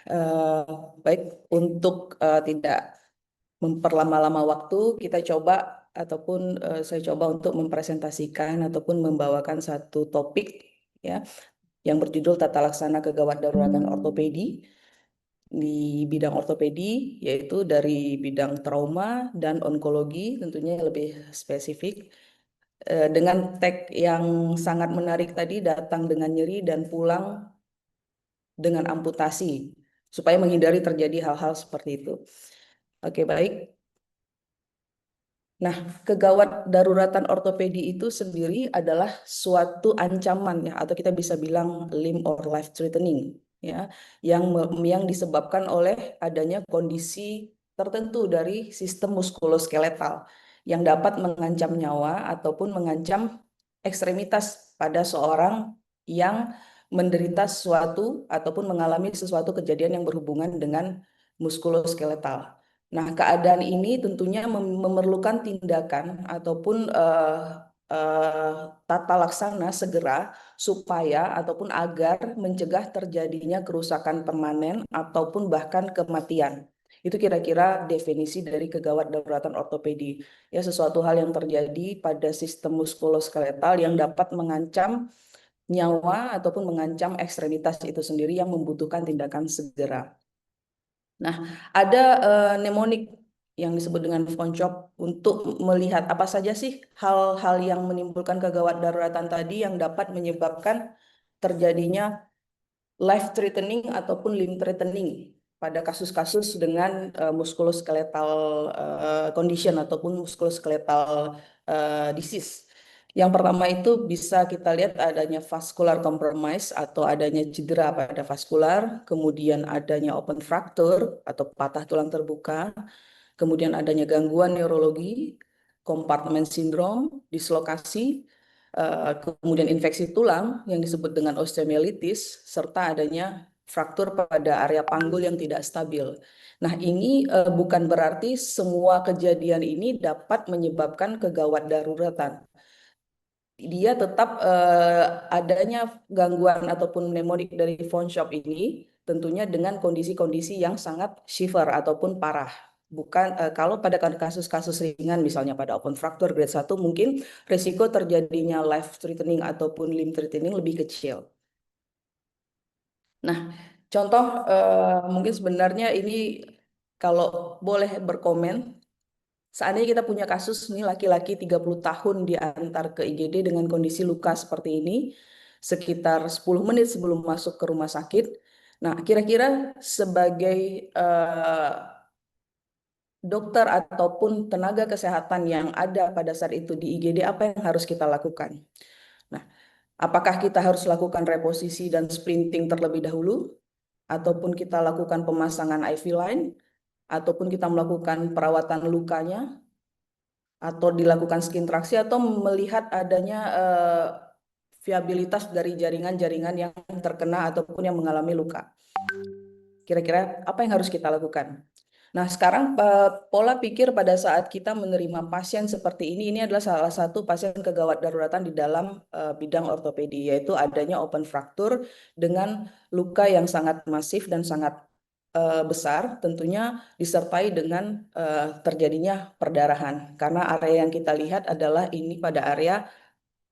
Eh, Baik, untuk tidak memperlama-lama waktu, kita coba ataupun saya coba untuk mempresentasikan ataupun membawakan satu topik ya yang berjudul Tata Laksana Kegawat Daruratan Ortopedi di bidang ortopedi, yaitu dari bidang trauma dan onkologi, tentunya lebih spesifik. Dengan tag yang sangat menarik tadi, datang dengan nyeri dan pulang dengan amputasi, supaya menghindari terjadi hal-hal seperti itu. Oke, baik. Nah, kegawat daruratan ortopedi itu sendiri adalah suatu ancaman ya, atau kita bisa bilang limb or life threatening ya, yang disebabkan oleh adanya kondisi tertentu dari sistem muskuloskeletal yang dapat mengancam nyawa ataupun mengancam ekstremitas pada seorang yang menderita sesuatu ataupun mengalami sesuatu kejadian yang berhubungan dengan muskuloskeletal. Nah, keadaan ini tentunya memerlukan tindakan ataupun tata laksana segera supaya ataupun agar mencegah terjadinya kerusakan permanen ataupun bahkan kematian. Itu kira-kira definisi dari kegawat daruratan ortopedi. Ya, sesuatu hal yang terjadi pada sistem muskuloskeletal yang dapat mengancam nyawa ataupun mengancam ekstremitas itu sendiri yang membutuhkan tindakan segera. Nah, ada mnemonik yang disebut dengan von Schop untuk melihat apa saja sih hal-hal yang menimbulkan kegawat daruratan tadi yang dapat menyebabkan terjadinya life threatening ataupun limb threatening pada kasus-kasus dengan musculoskeletal condition ataupun musculoskeletal disease. Yang pertama itu bisa kita lihat adanya vascular compromise atau adanya cedera pada vaskular, kemudian adanya open fracture atau patah tulang terbuka, kemudian adanya gangguan neurologi, kompartemen sindrom, dislokasi, kemudian infeksi tulang yang disebut dengan osteomyelitis, serta adanya fraktur pada area panggul yang tidak stabil. Nah, ini bukan berarti semua kejadian ini dapat menyebabkan kegawat daruratan. Dia tetap adanya gangguan ataupun mnemonik dari von Schop ini tentunya dengan kondisi-kondisi yang sangat severe ataupun parah. Bukan kalau pada kasus-kasus ringan misalnya pada open fracture grade 1 mungkin risiko terjadinya life threatening ataupun limb threatening lebih kecil. Nah, contoh mungkin sebenarnya ini kalau boleh berkomen, seandainya kita punya kasus nih laki-laki 30 tahun diantar ke IGD dengan kondisi luka seperti ini, sekitar 10 menit sebelum masuk ke rumah sakit. Nah, kira-kira sebagai dokter ataupun tenaga kesehatan yang ada pada saat itu di IGD, apa yang harus kita lakukan? Nah, apakah kita harus lakukan reposisi dan splinting terlebih dahulu? Ataupun kita lakukan pemasangan IV line? Ataupun kita melakukan perawatan lukanya? Atau dilakukan skin traksi atau melihat adanya viabilitas dari jaringan-jaringan yang terkena ataupun yang mengalami luka. Kira-kira apa yang harus kita lakukan? Nah, sekarang pola pikir pada saat kita menerima pasien seperti ini adalah salah satu pasien kegawat daruratan di dalam bidang ortopedi, yaitu adanya open fracture dengan luka yang sangat masif dan sangat besar, tentunya disertai dengan terjadinya perdarahan. Karena area yang kita lihat adalah ini pada area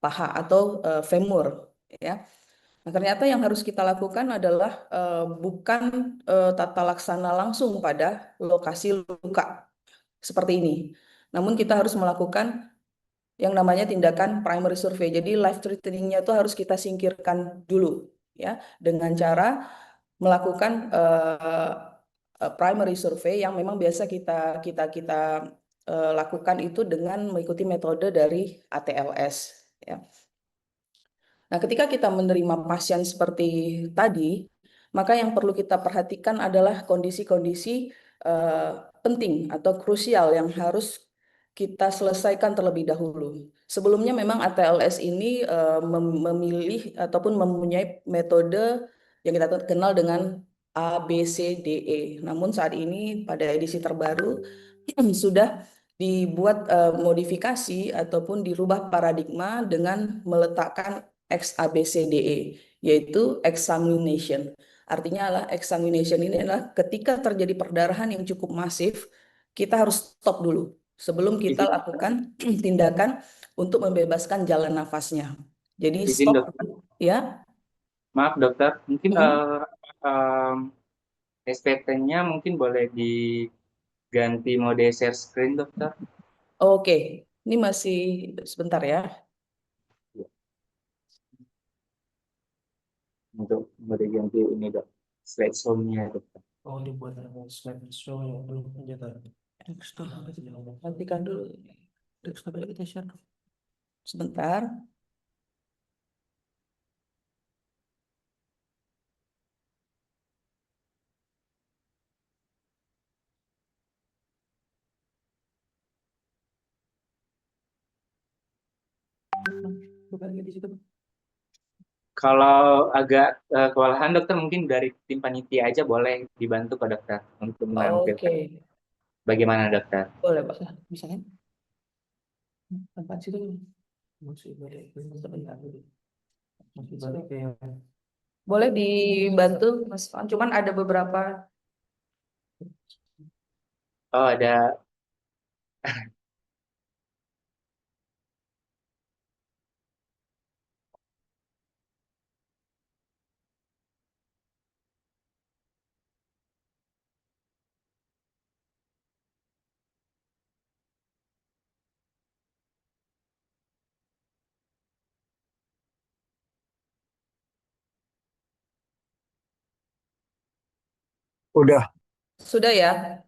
paha atau femur, ya. Nah, ternyata yang harus kita lakukan adalah bukan tata laksana langsung pada lokasi luka seperti ini. Namun kita harus melakukan yang namanya tindakan primary survey. Jadi life threatening-nya itu harus kita singkirkan dulu ya dengan cara melakukan primary survey yang memang biasa kita lakukan itu dengan mengikuti metode dari ATLS ya. Nah, ketika kita menerima pasien seperti tadi, maka yang perlu kita perhatikan adalah kondisi-kondisi penting atau krusial yang harus kita selesaikan terlebih dahulu. Sebelumnya memang ATLS ini memilih ataupun mempunyai metode yang kita kenal dengan ABCDE. Namun saat ini pada edisi terbaru sudah dibuat modifikasi ataupun dirubah paradigma dengan meletakkan XABCDE, yaitu examination. Artinya adalah exsanguination ini adalah ketika terjadi perdarahan yang cukup masif, kita harus stop dulu sebelum kita Izin, lakukan tindakan untuk membebaskan jalan nafasnya. Jadi izin stop dokter. ya. Maaf dokter, mungkin Mm. SPT-nya mungkin boleh diganti mode share screen dokter. Oke, ini masih sebentar ya. Ya, untuk mode ganti ini dok, slideshow-nya dokter. Oh, dibuat ada slideshow yang belum aja tadi. Desktop apa sih? Nantikan dulu. Desktop aja kita share. Sebentar. Bukan lagi di situ. Kalau agak kewalahan dokter, mungkin dari tim panitia aja boleh dibantu ke dokter untuk Oke, menampilkan. Bagaimana dokter? boleh Pak. Bisa kan? Tempat situ masih balik sebentar dulu. Masih balik ke yang Boleh dibantu, Mas Fan. Cuman ada beberapa. Oh ada, Udah, Sudah ya?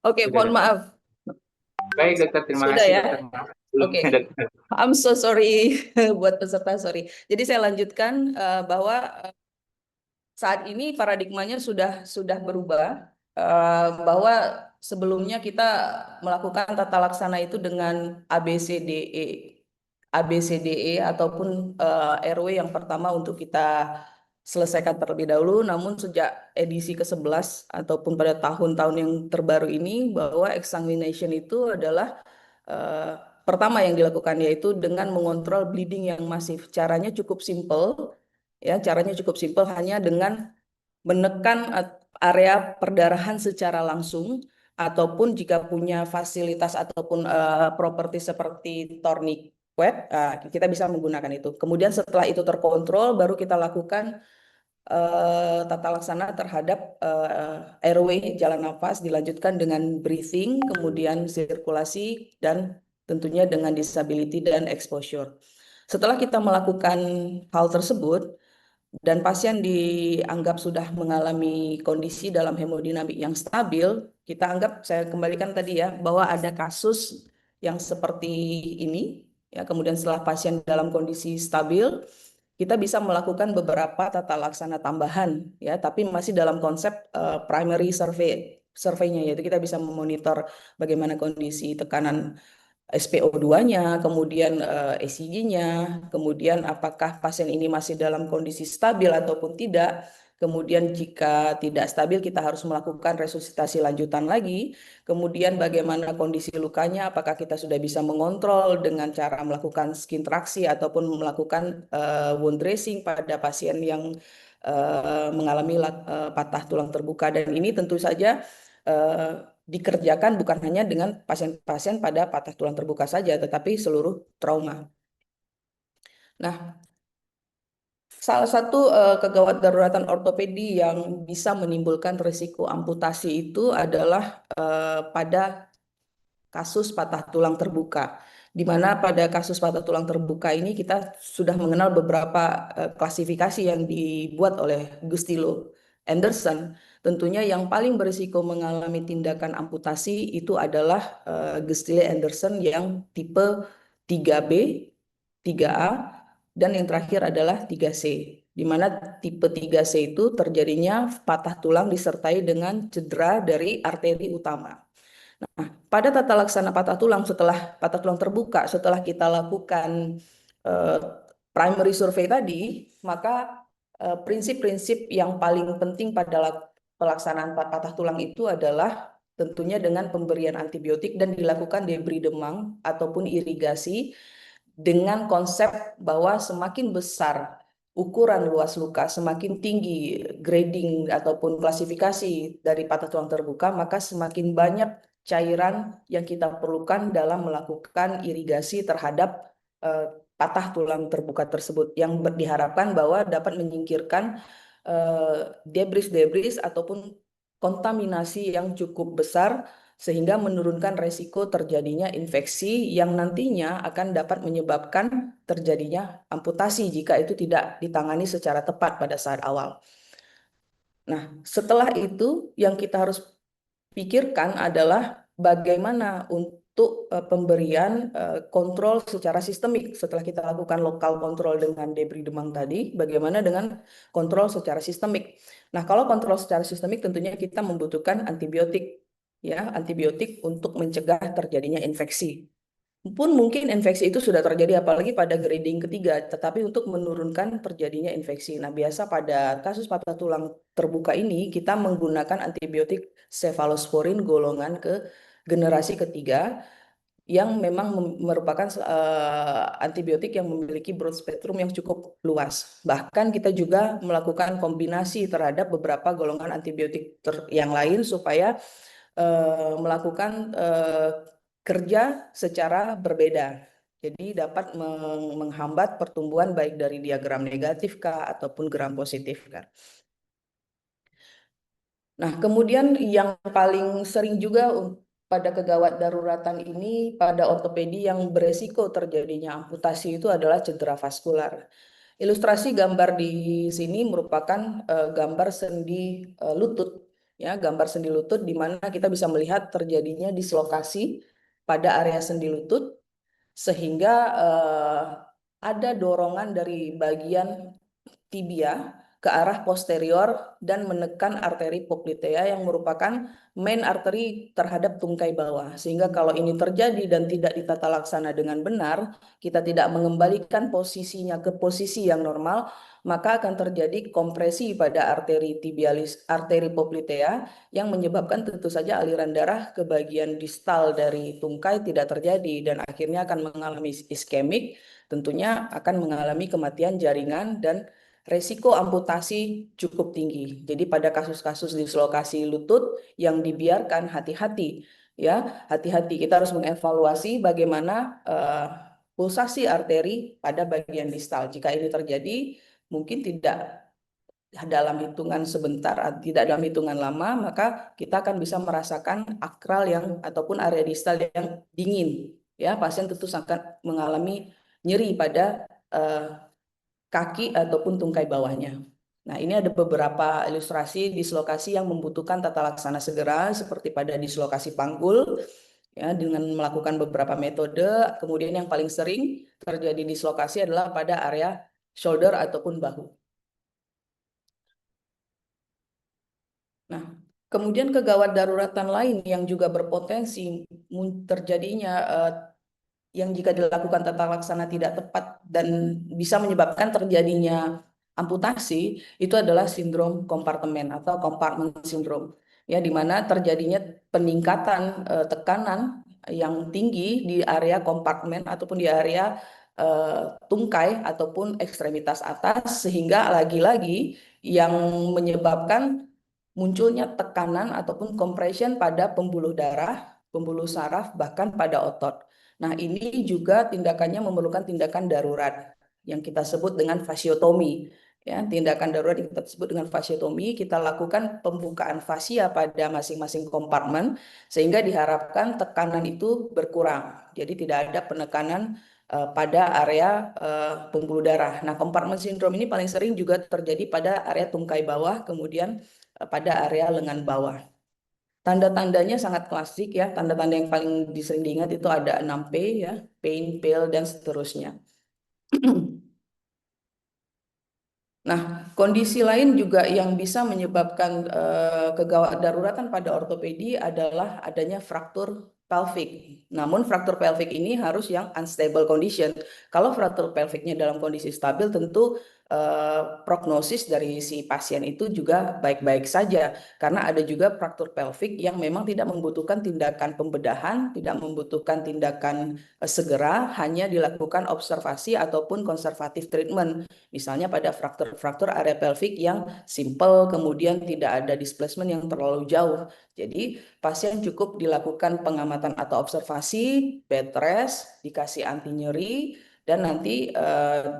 Oke, sudah mohon dokter. maaf. Baik dokter, terima Sudah kasih ya? dokter. Maaf Oke. sebelumnya dokter. I'm so sorry buat peserta, sorry. Jadi saya lanjutkan bahwa saat ini paradigmanya sudah berubah, bahwa sebelumnya kita melakukan tata laksana itu dengan ABCDE, ABCDE ataupun RW yang pertama untuk kita selesaikan terlebih dahulu. Namun sejak edisi ke-11 ataupun pada tahun-tahun yang terbaru ini, bahwa examination itu adalah eh, pertama yang dilakukan, yaitu dengan mengontrol bleeding yang masif. Caranya cukup simple. Ya, caranya cukup simpel, hanya dengan menekan area perdarahan secara langsung, ataupun jika punya fasilitas ataupun properti seperti tourniquet, kita bisa menggunakan itu. Kemudian setelah itu terkontrol, baru kita lakukan tata laksana terhadap airway, jalan nafas, dilanjutkan dengan breathing, kemudian sirkulasi, dan tentunya dengan disability dan exposure. Setelah kita melakukan hal tersebut, dan pasien dianggap sudah mengalami kondisi dalam hemodinamik yang stabil, kita anggap, saya kembalikan tadi ya, bahwa ada kasus yang seperti ini, ya, kemudian setelah pasien dalam kondisi stabil, kita bisa melakukan beberapa tata laksana tambahan, ya, tapi masih dalam konsep primary survei-nya, yaitu kita bisa memonitor bagaimana kondisi tekanan SpO2-nya, kemudian ECG-nya, kemudian apakah pasien ini masih dalam kondisi stabil ataupun tidak. Kemudian jika tidak stabil, kita harus melakukan resusitasi lanjutan lagi. Kemudian bagaimana kondisi lukanya, apakah kita sudah bisa mengontrol dengan cara melakukan skin traksi ataupun melakukan wound dressing pada pasien yang mengalami patah tulang terbuka. Dan ini tentu saja dikerjakan bukan hanya dengan pasien-pasien pada patah tulang terbuka saja, tetapi seluruh trauma. Nah, salah satu kegawat daruratan ortopedi yang bisa menimbulkan risiko amputasi itu adalah pada kasus patah tulang terbuka. Di mana pada kasus patah tulang terbuka ini kita sudah mengenal beberapa klasifikasi yang dibuat oleh Gustilo Anderson. Tentunya yang paling berisiko mengalami tindakan amputasi itu adalah Gustilo Anderson yang tipe 3B, 3A, dan yang terakhir adalah 3C. Di mana tipe 3C itu terjadinya patah tulang disertai dengan cedera dari arteri utama. Nah, pada tata laksana patah tulang, setelah patah tulang terbuka, setelah kita lakukan eh, primary survey tadi, maka prinsip-prinsip yang paling penting pada pelaksanaan patah tulang itu adalah tentunya dengan pemberian antibiotik dan dilakukan debridement ataupun irigasi, dengan konsep bahwa semakin besar ukuran luas luka, semakin tinggi grading ataupun klasifikasi dari patah tulang terbuka, maka semakin banyak cairan yang kita perlukan dalam melakukan irigasi terhadap patah tulang terbuka tersebut, yang diharapkan bahwa dapat menyingkirkan debris-debris ataupun kontaminasi yang cukup besar, sehingga menurunkan resiko terjadinya infeksi yang nantinya akan dapat menyebabkan terjadinya amputasi jika itu tidak ditangani secara tepat pada saat awal. Nah, setelah itu yang kita harus pikirkan adalah bagaimana untuk pemberian kontrol secara sistemik. Setelah kita lakukan lokal kontrol dengan debris demam tadi, bagaimana dengan kontrol secara sistemik. Nah, kalau kontrol secara sistemik tentunya kita membutuhkan antibiotik, ya, antibiotik untuk mencegah terjadinya infeksi. Pun mungkin infeksi itu sudah terjadi apalagi pada grading ketiga, tetapi untuk menurunkan terjadinya infeksi. Nah, biasa pada kasus patah tulang terbuka ini kita menggunakan antibiotik cefalosporin golongan ke generasi ketiga yang memang merupakan antibiotik yang memiliki broad spectrum yang cukup luas. Bahkan kita juga melakukan kombinasi terhadap beberapa golongan antibiotik yang lain supaya melakukan kerja secara berbeda. Jadi dapat menghambat pertumbuhan baik dari dia gram negatif kah ataupun gram positif kah. Nah, kemudian yang paling sering juga pada kegawat daruratan ini pada ortopedi yang beresiko terjadinya amputasi itu adalah cedera vaskular. Ilustrasi gambar di sini merupakan gambar sendi lutut, ya, gambar sendi lutut di mana kita bisa melihat terjadinya dislokasi pada area sendi lutut sehingga ada dorongan dari bagian tibia ke arah posterior dan menekan arteri poplitea yang merupakan main arteri terhadap tungkai bawah. Sehingga kalau ini terjadi dan tidak ditata laksana dengan benar, kita tidak mengembalikan posisinya ke posisi yang normal, maka akan terjadi kompresi pada arteri tibialis, arteri poplitea yang menyebabkan tentu saja aliran darah ke bagian distal dari tungkai tidak terjadi dan akhirnya akan mengalami iskemik, tentunya akan mengalami kematian jaringan dan resiko amputasi cukup tinggi. Jadi pada kasus-kasus dislokasi lutut yang dibiarkan, hati-hati, ya, hati-hati. Kita harus mengevaluasi bagaimana pulsasi arteri pada bagian distal. Jika ini terjadi, mungkin tidak dalam hitungan sebentar, tidak dalam hitungan lama, maka kita akan bisa merasakan akral yang ataupun area distal yang dingin. Ya, pasien tentu akan mengalami nyeri pada kaki ataupun tungkai bawahnya. Nah, ini ada beberapa ilustrasi dislokasi yang membutuhkan tata laksana segera seperti pada dislokasi panggul, ya, dengan melakukan beberapa metode. Kemudian yang paling sering terjadi dislokasi adalah pada area shoulder ataupun bahu. Nah, kemudian kegawat daruratan lain yang juga berpotensi terjadinya yang jika dilakukan tata laksana tidak tepat dan bisa menyebabkan terjadinya amputasi itu adalah sindrom kompartemen atau compartment syndrome, ya, di mana terjadinya peningkatan tekanan yang tinggi di area kompartemen ataupun di area tungkai ataupun ekstremitas atas sehingga lagi-lagi yang menyebabkan munculnya tekanan ataupun compression pada pembuluh darah, pembuluh saraf, bahkan pada otot. Nah, ini juga tindakannya memerlukan tindakan darurat yang kita sebut dengan fasiotomi. Ya, tindakan darurat yang kita sebut dengan fasiotomi, kita lakukan pembukaan fasia pada masing-masing kompartemen sehingga diharapkan tekanan itu berkurang. Jadi tidak ada penekanan pada area pembuluh darah. Nah, kompartemen sindrom ini paling sering juga terjadi pada area tungkai bawah, kemudian pada area lengan bawah. Tanda-tandanya sangat klasik, ya. Tanda-tanda yang paling sering diingat itu ada 6P, ya, pain, pale, dan seterusnya. Nah, kondisi lain juga yang bisa menyebabkan kegawat daruratan pada ortopedi adalah adanya fraktur pelvic. Namun fraktur pelvic ini harus yang unstable condition. Kalau fraktur pelvicnya dalam kondisi stabil, tentu prognosis dari si pasien itu juga baik-baik saja, karena ada juga fraktur pelvik yang memang tidak membutuhkan tindakan pembedahan, tidak membutuhkan tindakan segera, hanya dilakukan observasi ataupun konservatif treatment. Misalnya pada fraktur-fraktur area pelvik yang simple, kemudian tidak ada displacement yang terlalu jauh. Jadi pasien cukup dilakukan pengamatan atau observasi, bed rest, dikasih anti nyeri, dan nanti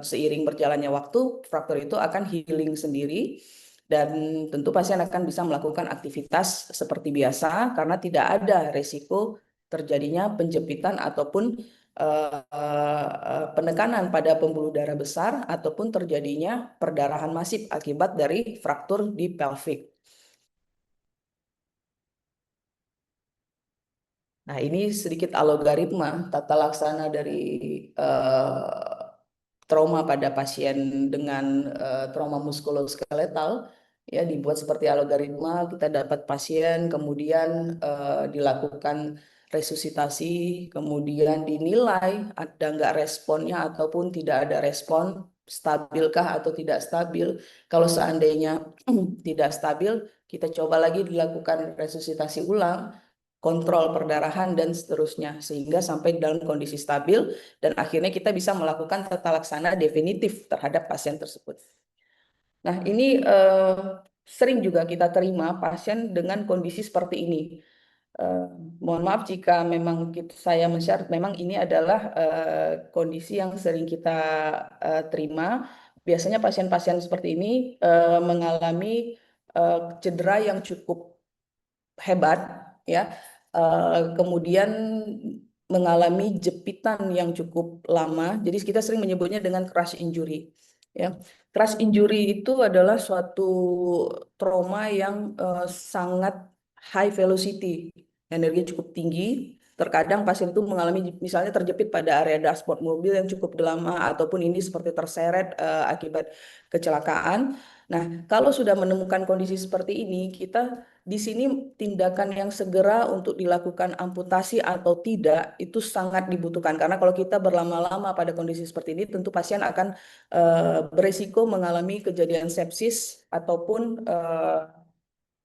seiring berjalannya waktu fraktur itu akan healing sendiri, dan tentu pasien akan bisa melakukan aktivitas seperti biasa karena tidak ada resiko terjadinya penjepitan ataupun penekanan pada pembuluh darah besar ataupun terjadinya perdarahan masif akibat dari fraktur di pelvik. Nah, ini sedikit algoritma tata laksana dari trauma pada pasien dengan trauma muskuloskeletal. Ya, dibuat seperti algoritma, kita dapat pasien, kemudian dilakukan resusitasi, kemudian dinilai ada nggak responnya ataupun tidak ada respon, stabilkah atau tidak stabil. Kalau seandainya tidak stabil, kita coba lagi dilakukan resusitasi ulang, kontrol perdarahan dan seterusnya, sehingga sampai dalam kondisi stabil dan akhirnya kita bisa melakukan tata laksana definitif terhadap pasien tersebut. Nah, ini sering juga kita terima pasien dengan kondisi seperti ini. Mohon maaf jika memang saya men-share, memang ini adalah kondisi yang sering kita terima. Biasanya pasien-pasien seperti ini mengalami cedera yang cukup hebat, ya. Kemudian mengalami jepitan yang cukup lama. Jadi kita sering menyebutnya dengan crash injury. Ya, crash injury itu adalah suatu trauma yang sangat high velocity, energi cukup tinggi. Terkadang pasien itu mengalami misalnya terjepit pada area dashboard mobil yang cukup lama, ataupun ini seperti terseret akibat kecelakaan. Nah, kalau sudah menemukan kondisi seperti ini, kita di sini tindakan yang segera untuk dilakukan amputasi atau tidak itu sangat dibutuhkan, karena kalau kita berlama-lama pada kondisi seperti ini tentu pasien akan beresiko mengalami kejadian sepsis ataupun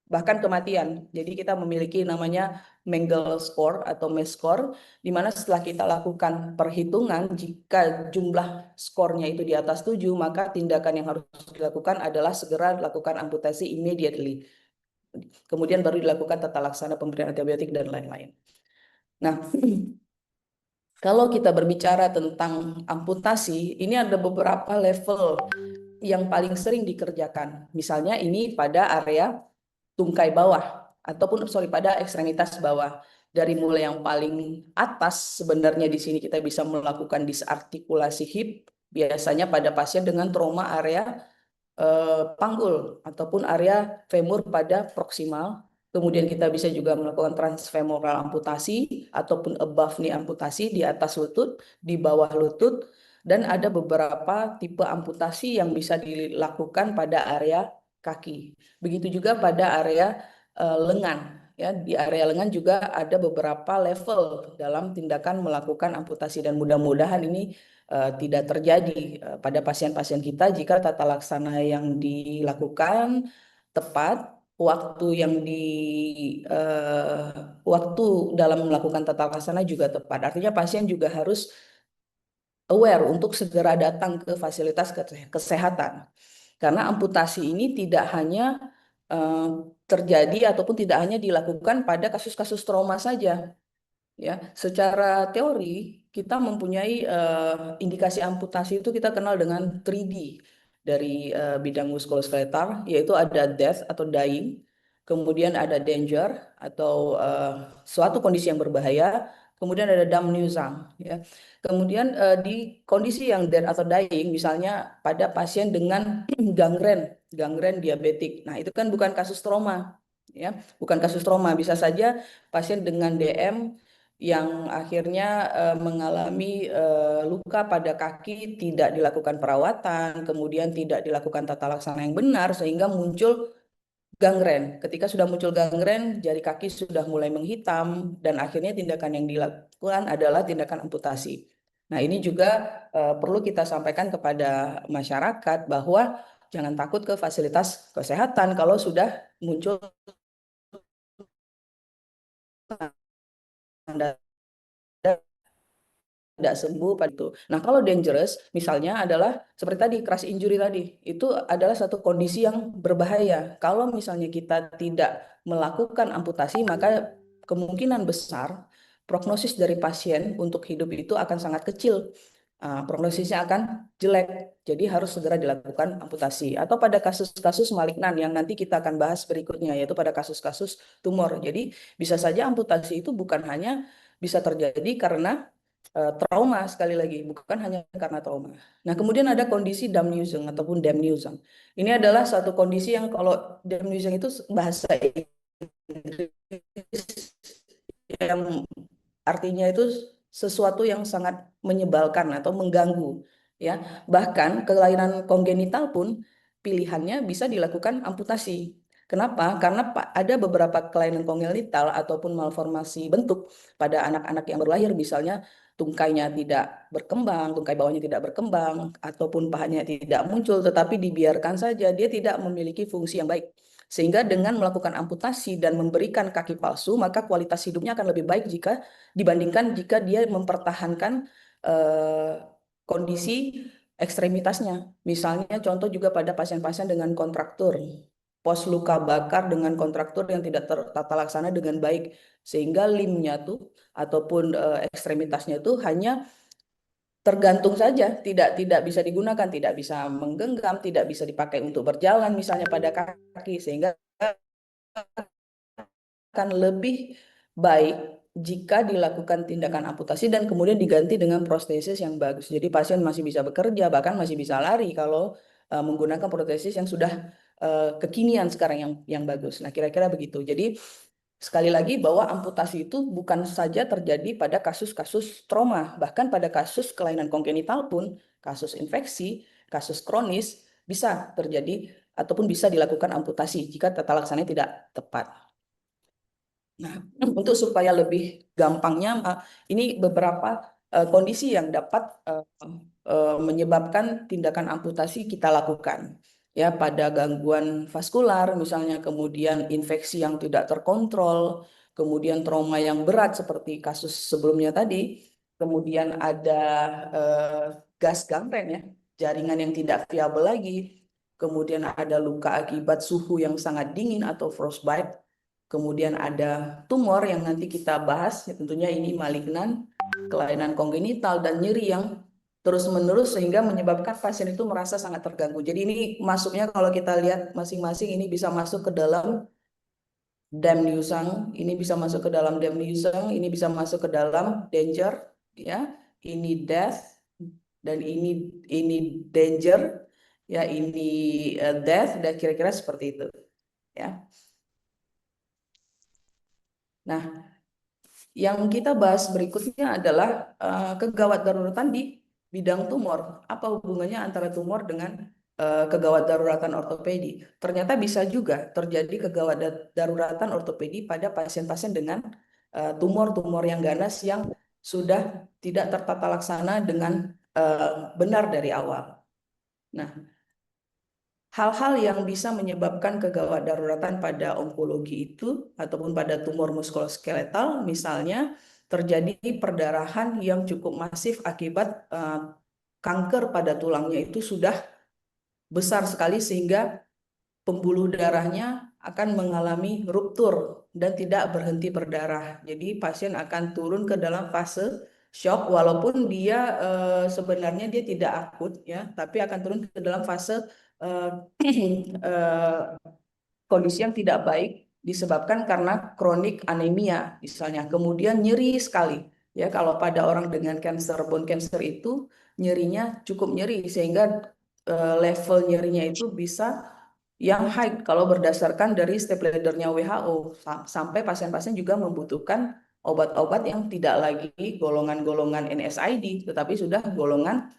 bahkan kematian. Jadi kita memiliki namanya Mengele score atau MES score, di mana setelah kita lakukan perhitungan, jika jumlah skornya itu di atas 7, maka tindakan yang harus dilakukan adalah segera lakukan amputasi immediately. Kemudian baru dilakukan tata laksana pemberian antibiotik dan lain-lain. Nah, kalau kita berbicara tentang amputasi, ini ada beberapa level yang paling sering dikerjakan. Misalnya ini pada area tungkai bawah, ataupun pada ekstremitas bawah. Dari mulai yang paling atas, sebenarnya di sini kita bisa melakukan disartikulasi hip, biasanya pada pasien dengan trauma area panggul ataupun area femur pada proksimal. Kemudian kita bisa juga melakukan transfemoral amputasi ataupun above knee amputasi di atas lutut, di bawah lutut, dan ada beberapa tipe amputasi yang bisa dilakukan pada area kaki. Begitu juga pada area lengan. Ya, di area lengan juga ada beberapa level dalam tindakan melakukan amputasi, dan mudah-mudahan ini tidak terjadi pada pasien-pasien kita jika tata laksana yang dilakukan tepat, waktu yang waktu dalam melakukan tata laksana juga tepat. Artinya pasien juga harus aware untuk segera datang ke fasilitas kesehatan, karena amputasi ini tidak hanya terjadi ataupun tidak hanya dilakukan pada kasus-kasus trauma saja. Ya, secara teori kita mempunyai indikasi amputasi itu kita kenal dengan 3D dari bidang muskuloskeletal, yaitu ada death atau dying, kemudian ada danger atau suatu kondisi yang berbahaya, kemudian ada damnusang. Ya. Kemudian di kondisi yang death atau dying, misalnya pada pasien dengan gangren diabetik. Nah, itu kan bukan kasus trauma, ya, bukan kasus trauma. Bisa saja pasien dengan DM yang akhirnya mengalami luka pada kaki, tidak dilakukan perawatan, kemudian tidak dilakukan tata laksana yang benar, sehingga muncul gangren. Ketika sudah muncul gangren, jari kaki sudah mulai menghitam, dan akhirnya tindakan yang dilakukan adalah tindakan amputasi. Nah, ini juga perlu kita sampaikan kepada masyarakat bahwa jangan takut ke fasilitas kesehatan kalau sudah muncul tanda tidak sembuh pada itu. Nah, kalau dangerous misalnya adalah seperti tadi crash injury tadi, itu adalah satu kondisi yang berbahaya. Kalau misalnya kita tidak melakukan amputasi, maka kemungkinan besar prognosis dari pasien untuk hidup itu akan sangat kecil. Prognosisnya akan jelek, jadi harus segera dilakukan amputasi. Atau pada kasus-kasus malignan yang nanti kita akan bahas berikutnya, yaitu pada kasus-kasus tumor. Jadi bisa saja amputasi itu bukan hanya bisa terjadi karena trauma, sekali lagi, bukan hanya karena trauma. Nah, kemudian ada kondisi Damnusung ataupun Damnusung. Ini adalah satu kondisi yang kalau Damnusung itu bahasa Inggris yang artinya itu sesuatu yang sangat menyebalkan atau mengganggu, ya. Bahkan kelainan kongenital pun pilihannya bisa dilakukan amputasi. Kenapa? Karena ada beberapa kelainan kongenital ataupun malformasi bentuk pada anak-anak yang baru lahir, misalnya tungkainya tidak berkembang, tungkai bawahnya tidak berkembang, ataupun pahanya tidak muncul, tetapi dibiarkan saja, dia tidak memiliki fungsi yang baik. Sehingga dengan melakukan amputasi dan memberikan kaki palsu, maka kualitas hidupnya akan lebih baik dibandingkan jika dia mempertahankan kondisi ekstremitasnya. Misalnya contoh juga pada pasien-pasien dengan kontraktur, pos luka bakar dengan kontraktur yang tidak tertata laksana dengan baik, sehingga limnya tuh ataupun ekstremitasnya itu hanya tergantung saja, tidak bisa digunakan, tidak bisa menggenggam, tidak bisa dipakai untuk berjalan misalnya pada kaki, sehingga akan lebih baik jika dilakukan tindakan amputasi dan kemudian diganti dengan prostesis yang bagus. Jadi pasien masih bisa bekerja, bahkan masih bisa lari kalau menggunakan protesis yang sudah kekinian sekarang yang bagus. Nah, kira-kira begitu. Jadi sekali lagi bahwa amputasi itu bukan saja terjadi pada kasus-kasus trauma, bahkan pada kasus kelainan kongenital pun, kasus infeksi, kasus kronis bisa terjadi ataupun bisa dilakukan amputasi jika tata laksananya tidak tepat. Nah, untuk supaya lebih gampangnya, ini beberapa kondisi yang dapat menyebabkan tindakan amputasi kita lakukan. Ya, pada gangguan vaskular misalnya, kemudian infeksi yang tidak terkontrol, kemudian trauma yang berat seperti kasus sebelumnya tadi, kemudian ada gas gangren ya, jaringan yang tidak viabel lagi, kemudian ada luka akibat suhu yang sangat dingin atau frostbite, kemudian ada tumor yang nanti kita bahas, ya tentunya ini malignan, kelainan kongenital, dan nyeri yang terus-menerus sehingga menyebabkan pasien itu merasa sangat terganggu. Jadi ini masuknya kalau kita lihat masing-masing ini bisa masuk ke dalam Damnusung, ini bisa masuk ke dalam Damnusung, ini bisa masuk ke dalam danger, ya, ini death, dan ini danger, ya, ini death, dan kira-kira seperti itu, ya. Nah, yang kita bahas berikutnya adalah kegawat daruratan di bidang tumor. Apa hubungannya antara tumor dengan kegawat daruratan ortopedi? Ternyata bisa juga terjadi kegawat daruratan ortopedi pada pasien-pasien dengan tumor-tumor yang ganas yang sudah tidak tertata laksana dengan benar dari awal. Nah, hal-hal yang bisa menyebabkan kegawat daruratan pada onkologi itu ataupun pada tumor muskuloskeletal, misalnya terjadi perdarahan yang cukup masif akibat kanker pada tulangnya itu sudah besar sekali sehingga pembuluh darahnya akan mengalami ruptur dan tidak berhenti berdarah. Jadi pasien akan turun ke dalam fase shock walaupun dia sebenarnya dia tidak akut ya, tapi akan turun ke dalam fase eh, kondisi yang tidak baik disebabkan karena kronik anemia misalnya. Kemudian nyeri sekali. Ya, kalau pada orang dengan cancer, bone cancer itu nyerinya cukup nyeri sehingga level nyerinya itu bisa yang high kalau berdasarkan dari step leadernya WHO, sampai pasien-pasien juga membutuhkan obat-obat yang tidak lagi golongan-golongan NSAID tetapi sudah golongan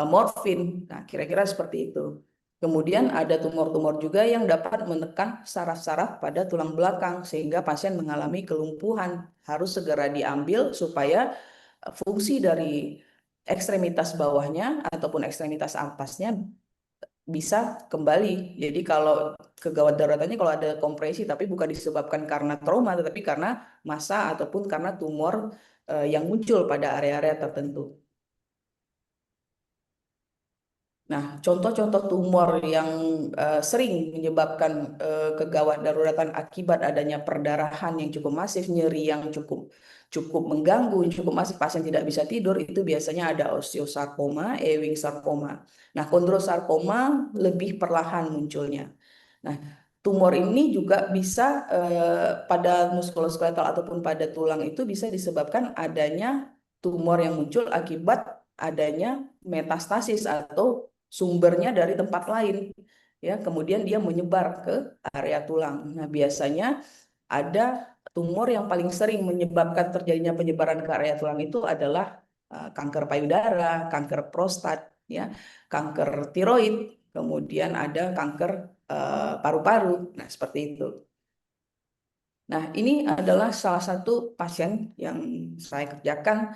morfin. Nah, kira-kira seperti itu. Kemudian ada tumor-tumor juga yang dapat menekan saraf-saraf pada tulang belakang sehingga pasien mengalami kelumpuhan. Harus segera diambil supaya fungsi dari ekstremitas bawahnya ataupun ekstremitas atasnya bisa kembali. Jadi kalau kegawat daruratannya kalau ada kompresi tapi bukan disebabkan karena trauma tetapi karena massa ataupun karena tumor yang muncul pada area-area tertentu. Nah, contoh-contoh tumor yang sering menyebabkan kegawat daruratan akibat adanya perdarahan yang cukup masif, nyeri yang cukup mengganggu, cukup masif, pasien tidak bisa tidur, itu biasanya ada osteosarkoma, Ewing sarkoma. Nah, kondrosarkoma lebih perlahan munculnya. Nah, tumor ini juga bisa pada muskuloskeletal ataupun pada tulang itu bisa disebabkan adanya tumor yang muncul akibat adanya metastasis atau sumbernya dari tempat lain, ya, kemudian dia menyebar ke area tulang. Nah, biasanya ada tumor yang paling sering menyebabkan terjadinya penyebaran ke area tulang itu adalah kanker payudara, kanker prostat, ya, kanker tiroid, kemudian ada kanker paru-paru. Nah, seperti itu. Nah, ini adalah salah satu pasien yang saya kerjakan.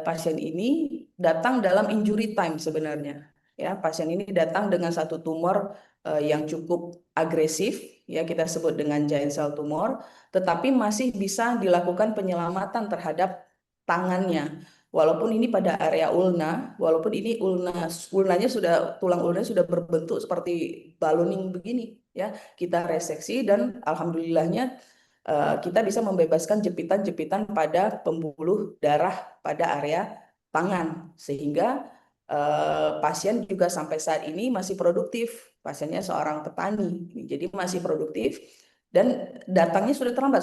Pasien ini datang dalam injury time sebenarnya. Ya, pasien ini datang dengan satu tumor yang cukup agresif, ya kita sebut dengan giant cell tumor, tetapi masih bisa dilakukan penyelamatan terhadap tangannya. Walaupun ini pada area ulna, walaupun ini ulnanya sudah tulang ulnanya sudah berbentuk seperti ballooning begini, ya kita reseksi dan alhamdulillahnya kita bisa membebaskan jepitan-jepitan pada pembuluh darah pada area tangan sehingga pasien juga sampai saat ini masih produktif. Pasiennya seorang petani, jadi masih produktif dan datangnya sudah terlambat,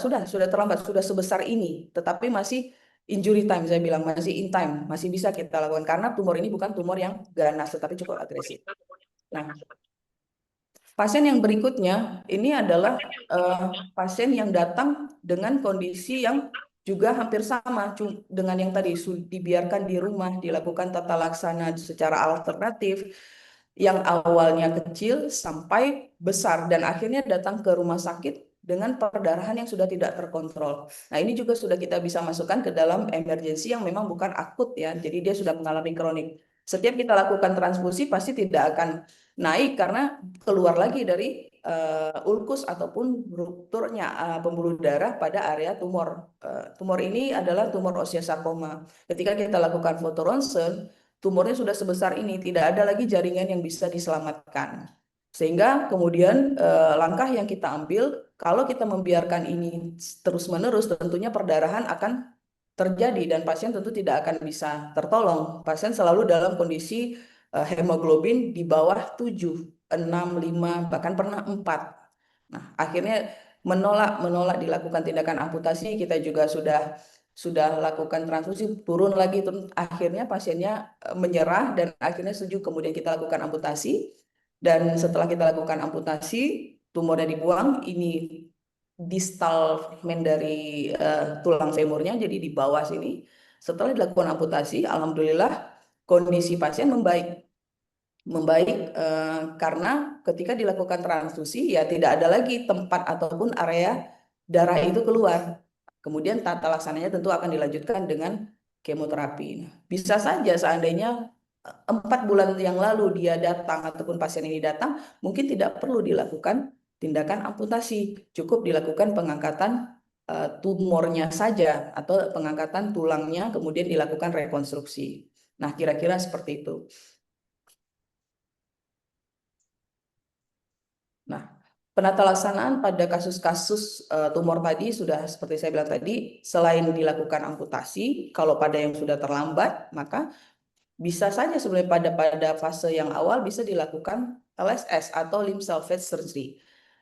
sudah sebesar ini, tetapi masih injury time, saya bilang masih in time, masih bisa kita lakukan karena tumor ini bukan tumor yang ganas tetapi cukup agresif. Nah, pasien yang berikutnya ini adalah pasien yang datang dengan kondisi yang juga hampir sama dengan yang tadi dibiarkan di rumah, dilakukan tata laksana secara alternatif yang awalnya kecil sampai besar dan akhirnya datang ke rumah sakit dengan perdarahan yang sudah tidak terkontrol. Nah, ini juga sudah kita bisa masukkan ke dalam emergensi yang memang bukan akut ya. Jadi dia sudah mengalami kronik. Setiap kita lakukan transfusi pasti tidak akan naik karena keluar lagi dari ulkus ataupun rupturnya pembuluh darah pada area tumor. Tumor ini adalah tumor osteosarkoma. Ketika kita lakukan foto ronsen, tumornya sudah sebesar ini, tidak ada lagi jaringan yang bisa diselamatkan. Sehingga kemudian langkah yang kita ambil, kalau kita membiarkan ini terus-menerus, tentunya perdarahan akan terjadi dan pasien tentu tidak akan bisa tertolong. Pasien selalu dalam kondisi hemoglobin di bawah 7, 6, 5, bahkan pernah 4. Nah, akhirnya menolak dilakukan tindakan amputasi, kita juga sudah lakukan transfusi, turun lagi, akhirnya pasiennya menyerah dan akhirnya setuju, kemudian kita lakukan amputasi dan setelah kita lakukan amputasi, tumornya dibuang, ini distal fragmen dari tulang femurnya, jadi di bawah sini. Setelah dilakukan amputasi, alhamdulillah kondisi pasien membaik karena ketika dilakukan transfusi ya tidak ada lagi tempat ataupun area darah itu keluar. Kemudian tata laksananya tentu akan dilanjutkan dengan kemoterapi. Nah, bisa saja seandainya 4 bulan yang lalu dia datang ataupun pasien ini datang, mungkin tidak perlu dilakukan tindakan amputasi, cukup dilakukan pengangkatan tumornya saja atau pengangkatan tulangnya kemudian dilakukan rekonstruksi. Nah, kira-kira seperti itu. Nah, penata laksanaan pada kasus-kasus tumor tadi sudah seperti saya bilang tadi, selain dilakukan amputasi, kalau pada yang sudah terlambat, maka bisa saja sebenarnya pada fase yang awal bisa dilakukan LSS atau limb salvage surgery.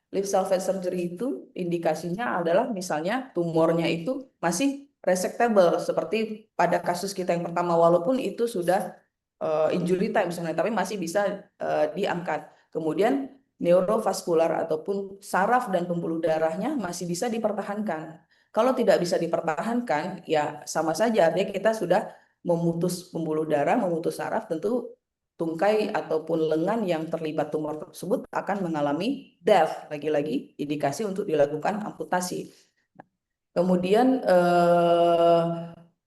Limb salvage surgery itu indikasinya adalah misalnya tumornya itu masih resectable seperti pada kasus kita yang pertama, walaupun itu sudah injury time sebenarnya, tapi masih bisa diangkat. Kemudian neurovaskular ataupun saraf dan pembuluh darahnya masih bisa dipertahankan. Kalau tidak bisa dipertahankan, ya sama saja artinya kita sudah memutus pembuluh darah, memutus saraf, tentu tungkai ataupun lengan yang terlibat tumor tersebut akan mengalami death, lagi-lagi indikasi untuk dilakukan amputasi. Kemudian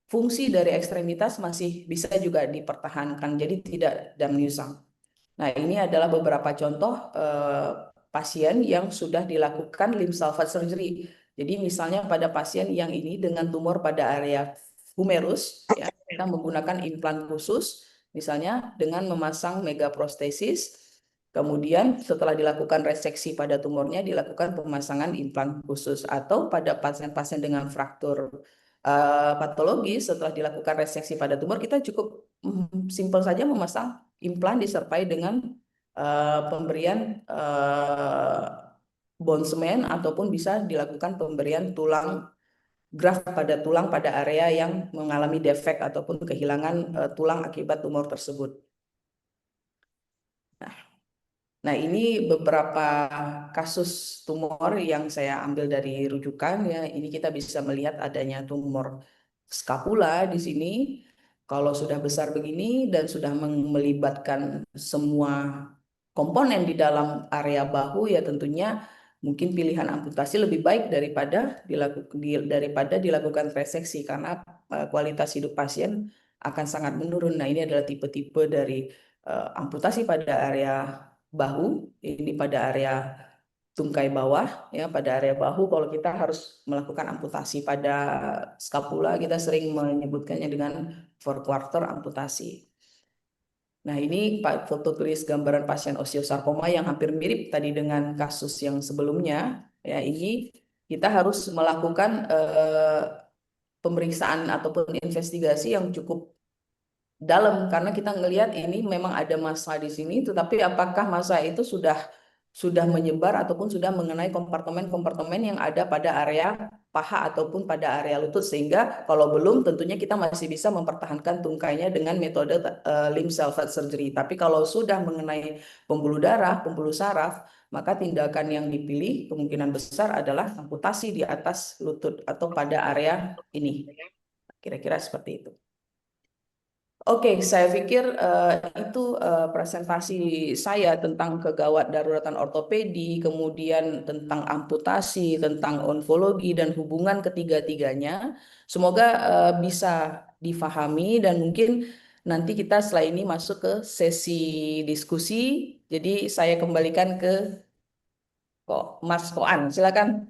fungsi dari ekstremitas masih bisa juga dipertahankan, jadi tidak damnusang. Nah, ini adalah beberapa contoh pasien yang sudah dilakukan limb salvage surgery. Jadi misalnya pada pasien yang ini dengan tumor pada area humerus, ya, kita menggunakan implan khusus, misalnya dengan memasang megaprostesis. Kemudian setelah dilakukan reseksi pada tumornya, dilakukan pemasangan implan khusus. Atau pada pasien-pasien dengan fraktur patologis, setelah dilakukan reseksi pada tumor, kita cukup simpel saja memasang implan disertai dengan pemberian bone cement, ataupun bisa dilakukan pemberian tulang graft pada tulang pada area yang mengalami defek ataupun kehilangan tulang akibat tumor tersebut. Nah, ini beberapa kasus tumor yang saya ambil dari rujukan ya. Ini kita bisa melihat adanya tumor skapula di sini. Kalau sudah besar begini dan sudah melibatkan semua komponen di dalam area bahu, ya tentunya mungkin pilihan amputasi lebih baik daripada dilakukan reseksi, karena kualitas hidup pasien akan sangat menurun. Nah, ini adalah tipe-tipe dari amputasi pada area bahu, ini pada area tungkai bawah, ya pada area bahu. Kalau kita harus melakukan amputasi pada skapula, kita sering menyebutkannya dengan four quarter amputasi. Nah, ini foto tulis gambaran pasien osteosarkoma yang hampir mirip tadi dengan kasus yang sebelumnya. Ya, ini kita harus melakukan pemeriksaan ataupun investigasi yang cukup dalam, karena kita ngelihat ini memang ada massa di sini, tetapi apakah massa itu sudah menyebar ataupun sudah mengenai kompartemen-kompartemen yang ada pada area paha ataupun pada area lutut, sehingga kalau belum, tentunya kita masih bisa mempertahankan tungkainya dengan metode limb salvage surgery. Tapi kalau sudah mengenai pembuluh darah, pembuluh saraf, maka tindakan yang dipilih kemungkinan besar adalah amputasi di atas lutut atau pada area ini. Kira-kira seperti itu. Oke, saya pikir itu presentasi saya tentang kegawat daruratan ortopedi, kemudian tentang amputasi, tentang onkologi, dan hubungan ketiga-tiganya. Semoga bisa difahami, dan mungkin nanti kita setelah ini masuk ke sesi diskusi. Jadi saya kembalikan ke Mas Koan, silakan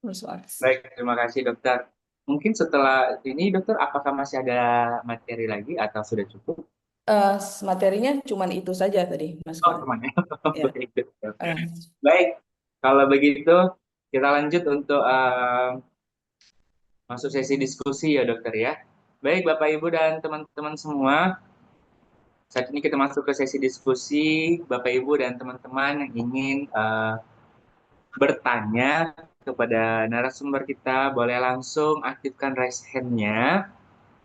Mas Koan. Baik, terima kasih dokter. Mungkin setelah ini dokter, apakah masih ada materi lagi atau sudah cukup? Materinya cuma itu saja tadi, Mas Oh, Koan. temannya. Ya. Baik, dokter. Baik, kalau begitu kita lanjut untuk masuk sesi diskusi ya dokter ya. Baik Bapak Ibu dan teman-teman semua, saat ini kita masuk ke sesi diskusi. Bapak Ibu dan teman-teman yang ingin bertanya kepada narasumber kita, boleh langsung aktifkan raise hand-nya,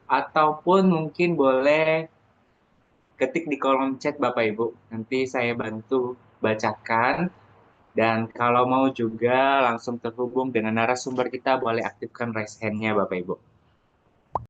ataupun mungkin boleh ketik di kolom chat Bapak Ibu. Nanti saya bantu bacakan. Dan kalau mau juga langsung terhubung dengan narasumber kita, boleh aktifkan raise hand-nya Bapak Ibu.